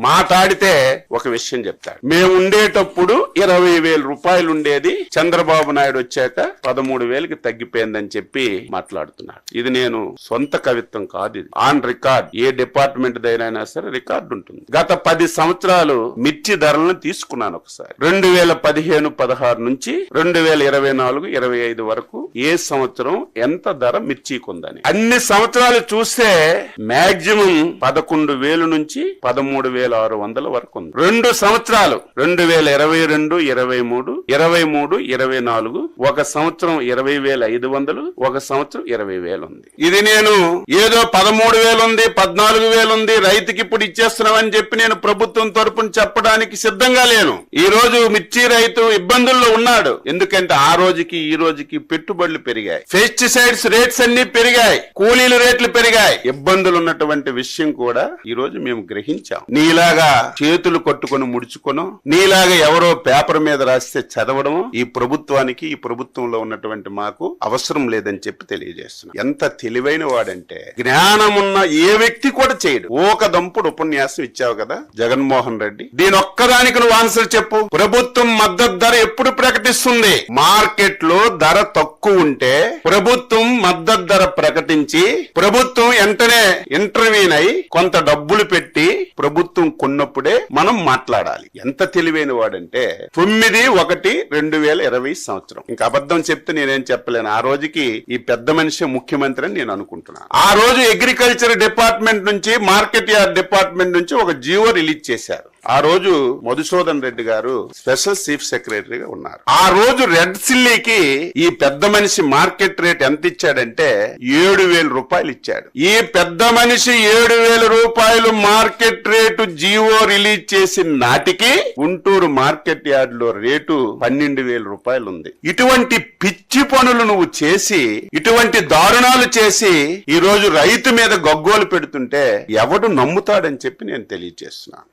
మాట్లాడితే ఒక విషయం చెప్తాడు. మేము ఉండేటప్పుడు 20,000 రూపాయలు ఉండేది, చంద్రబాబు నాయుడు వచ్చాక 13,000కి తగ్గిపోయిందని చెప్పి మాట్లాడుతున్నాడు. ఇది నేను సొంత కవిత్వం కాదు, ఇది ఆన్ రికార్డ్. ఏ డిపార్ట్మెంట్ దైనా సరే రికార్డు ఉంటుంది. గత 10 సంవత్సరాలు మిర్చి ధరలను తీసుకున్నాను ఒకసారి. 2015-16 నుంచి 2024-25 వరకు ఏ సంవత్సరం ఎంత ధర మిర్చికి ఉందని అన్ని సంవత్సరాలు చూస్తే మాక్సిమం 11,000 నుంచి 13,600 వరకు ఉంది. 2 సంవత్సరాలు 2022-23, 23-24 ఒక సంవత్సరం 20,500, ఒక సంవత్సరం 20,000 ఉంది. ఇది నేను ఏదో 13,000 ఉంది, 14,000 ఉంది, రైతుకి ఇప్పుడు ఇచ్చేస్తున్నామని చెప్పి నేను ప్రభుత్వం తరపున చెప్పడానికి సిద్ధంగా లేను. ఈ రోజు మిర్చి రైతు ఇబ్బందుల్లో ఉన్నాడు. ఎందుకంటే ఆ రోజుకి ఈ రోజుకి పెట్టుబడులు పెరిగాయి, పెస్టిసైడ్స్ రేట్స్ అన్ని పెరిగాయి, కూలీల రేట్లు పెరిగాయి. ఇబ్బందులు ఉన్నటువంటి విషయం కూడా ఈ రోజు మేము గ్రహించాం. నీలాగా చేతులు కొట్టుకొని ముడుచుకోను, నీలాగా ఎవరో పేపర్ మీద రాస్తే చదవడము ఈ ప్రభుత్వానికి, ఈ ప్రభుత్వంలో ఉన్నటువంటి మాకు అవసరం లేదని చెప్పి తెలియజేస్తున్నాం. ఎంత తెలివైన వాడంటే జ్ఞానమున్న ఏ వ్యక్తి కూడా చేయడు. ఒక దంపుడు ఉపన్యాసం ఇచ్చావు కదా జగన్మోహన్ రెడ్డి, దీని ఒక్కదానికి నువ్వు ఆన్సర్ చెప్పు. ప్రభుత్వం మద్దతు ధర ఎప్పుడు ప్రకటిస్తుంది? మార్కెట్ లో ధర తక్కువ ఉంటే ప్రభుత్వం మద్దతు ధర ప్రకటించి ప్రభుత్వం వెంటనే ఇంటర్వ్యూన్ అయి కొంత డబ్బులు పెట్టి ప్రభుత్వం కొన్నప్పుడే మనం మాట్లాడాలి. ఎంత తెలివైన వాడంటే 9/1/2020 సంవత్సరం. ఇంకా అబద్ధం చెప్తే నేనేం చెప్పలేను. ఆ రోజుకి ఈ పెద్ద మనిషి ముఖ్యమంత్రి అని నేను అనుకుంటున్నాను. ఆ రోజు అగ్రికల్చర్ డిపార్ట్మెంట్ నుంచి, మార్కెట్ యార్డ్ డిపార్ట్మెంట్ నుంచి ఒక జీవో రిలీజ్ చేశారు. ఆ రోజు మధుసూదన్ రెడ్డి గారు స్పెషల్ చీఫ్ సెక్రటరీగా ఉన్నారు. ఆ రోజు రెడ్ సిల్లీకి ఈ పెద్ద మనిషి మార్కెట్ రేట్ ఎంత ఇచ్చాడంటే 7,000 రూపాయలు ఇచ్చాడు. ఈ పెద్ద మనిషి 7,000 రూపాయలు మార్కెట్ రేటు జీవో రిలీజ్ చేసిన నాటికి గుంటూరు మార్కెట్ యార్డ్ లో రేటు 12,000 రూపాయలు ఉంది. ఇటువంటి పిచ్చి పనులు నువ్వు చేసి, ఇటువంటి దారుణాలు చేసి ఈ రోజు రైతు మీద గగ్గోలు పెడుతుంటే ఎవడు నమ్ముతాడని చెప్పి నేను తెలియజేస్తున్నాను.